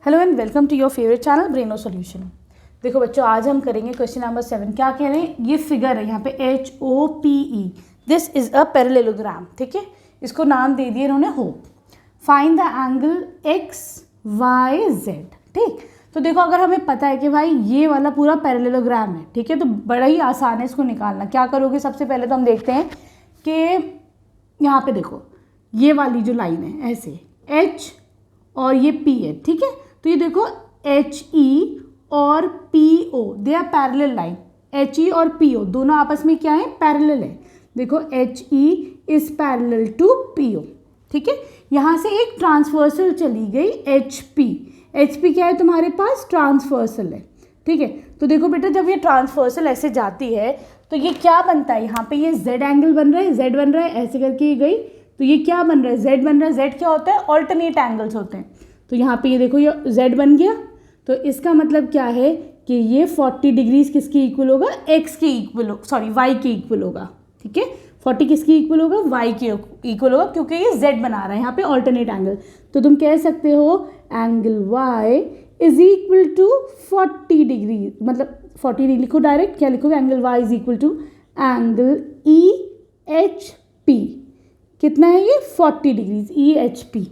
Hello and welcome to your favourite channel Braino solution. देखो बच्चों, आज हम करेंगे क्वेश्चन नंबर 7। क्या कह रहे हैं, ये फिगर है यहाँ पे HOPE, this is a parallelogram. ठीक है, इसको नाम दे दिए इन्होंने hope. Find the angle XYZ। ठीक, तो देखो अगर हमें पता है कि भाई ये वाला पूरा पैरेललोग्राम है, ठीक है, तो बड़ा ही आसान है इसको निकालना। क्या करोगे, सबसे पहले तो हम देखते हैं कि यहाँ पे देखो ये वाली जो लाइन है ऐसे H और ये P है, ठीक है। तो ये देखो HE और PO they are parallel line. HE और PO दोनों आपस में क्या है, पैरेलल है। देखो HE is parallel to PO, ठीक है। यहाँ से एक ट्रांसवर्सल चली गई HP क्या है तुम्हारे पास, ट्रांसवर्सल है, ठीक है। तो देखो बेटा, जब ये ट्रांसवर्सल ऐसे जाती है तो ये क्या बनता है, यहाँ पे ये Z एंगल बन रहा है, Z बन रहा है, ऐसे करके ये गई तो ये क्या बन रहा है, Z बन रहा है। Z क्या होता है, ऑल्टरनेट एंगल्स होते हैं। तो यहाँ पे ये देखो ये Z बन गया, तो इसका मतलब क्या है कि ये 40 डिग्रीज किसके इक्वल होगा, X के इक्वल, सॉरी Y के इक्वल होगा, ठीक है। 40 किसके इक्वल होगा, Y के इक्वल होगा, क्योंकि ये Z बना रहा है यहाँ पे ऑल्टरनेट एंगल। तो तुम कह सकते हो angle Y is equal to 40 degree, मतलब 40 डिग्री लिखो डायरेक्ट, क्या लिखोगे, angle Y is equal to angle EHP। कितना है ये, 40 डिग्रीज EHP,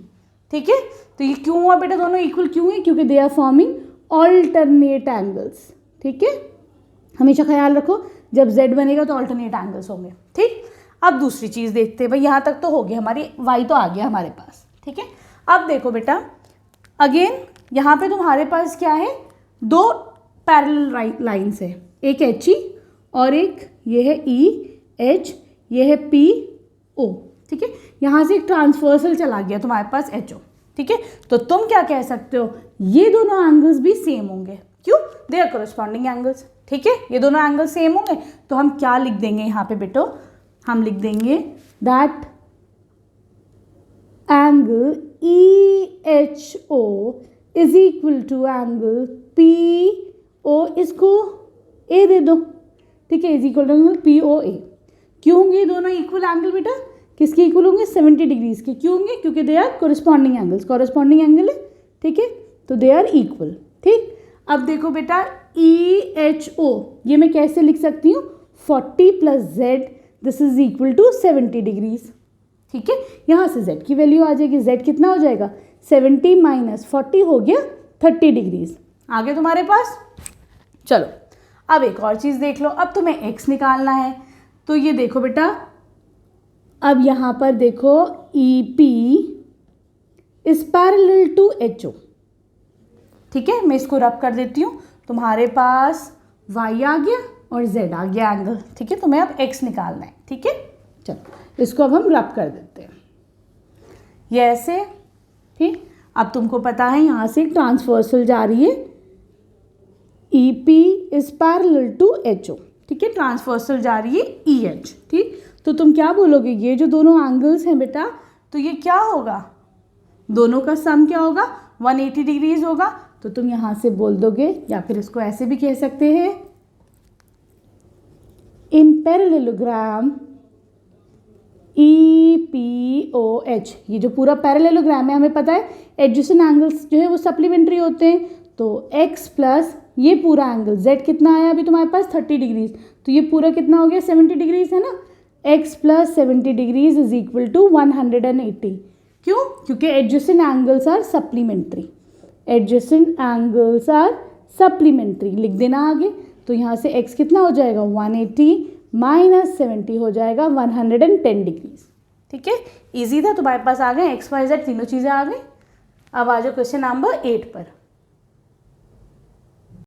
ठीक है। तो ये क्यों हुआ बेटा, दोनों इक्वल क्यों है, क्योंकि they are forming alternate angles, ठीक है। हमेशा ख्याल रखो जब Z बनेगा तो ऑल्टरनेट एंगल्स होंगे, ठीक। अब दूसरी चीज़ देखते हैं भाई, यहाँ तक तो हो गया, हमारी Y तो आ गया हमारे पास, ठीक है। अब देखो बेटा, अगेन यहाँ पे तुम्हारे पास क्या है, दो पैरेलल लाइन्स है, एक HE और एक ये है EH, ये है PO, ठीक है। यहाँ से एक ट्रांसवर्सल चला गया तुम्हारे पास HO, ठीक है। तो तुम क्या कह सकते हो, ये दोनों एंगल्स भी सेम होंगे, क्यों, दे आर कोरस्पॉन्डिंग एंगल्स, ठीक है। ये दोनों एंगल सेम होंगे, तो हम क्या लिख देंगे यहाँ पे बेटो, हम लिख देंगे that angle EHO is equal to angle PO, इसको A दे दो, ठीक है, is equal to angle POA। क्यों होंगे दोनों इक्वल एंगल बेटा, किसके इक्वल होंगे, 70 डिग्रीज के। क्यों होंगे, क्योंकि they are corresponding angles, corresponding angle है, ठीक है, तो दे आर इक्वल, ठीक। अब देखो बेटा EHO, ये मैं कैसे लिख सकती हूँ, 40 plus Z, this is equal to 70 degrees, ठीक है। यहाँ से Z की वैल्यू आ जाएगी, Z कितना हो जाएगा, 70 माइनस 40 हो गया 30 डिग्रीज, आ गया तुम्हारे पास। चलो अब एक और चीज़ देख लो, अब तुम्हें X निकालना है। तो ये देखो बेटा, अब यहाँ पर देखो EP is parallel to HO, ठीक है। मैं इसको रब कर देती हूँ, तुम्हारे पास Y आ गया और Z आ गया एंगल, ठीक है। तुम्हें अब X निकालना है, ठीक है। चलो इसको अब हम रब कर देते हैं, ये ऐसे, ठीक। अब तुमको पता है यहाँ से ट्रांसवर्सल जा रही है, EP is parallel to HO, ठीक है, ट्रांसवर्सल जा रही है EH, ठीक। तो तुम क्या बोलोगे, ये जो दोनों एंगल्स हैं बेटा, तो ये क्या होगा, दोनों का सम क्या होगा, 180 डिग्रीज होगा। तो तुम यहाँ से बोल दोगे, या फिर इसको ऐसे भी कह सकते हैं, इन पैरेललोग्राम EPOH, ये जो पूरा पैरेललोग्राम है, हमें पता है एडजेसेंट एंगल्स जो है वो सप्लीमेंट्री होते हैं। तो X प्लस ये पूरा एंगल Z कितना आया अभी तुम्हारे पास, 30 डिग्रीज, तो ये पूरा कितना हो गया, 70 डिग्रीज है ना। X plus 70 degrees is equal to 180। क्यों, क्योंकि adjacent angles are supplementary, adjacent angles are supplementary, लिख देना आगे। तो यहाँ से X कितना हो जाएगा, 180 माइनस 70 हो जाएगा 110 डिग्रीज, ठीक है। इजी था, तुम्हारे पास आ गए XYZ तीनों चीज़ें आ गई। अब आ जाओ क्वेश्चन नंबर 8 पर।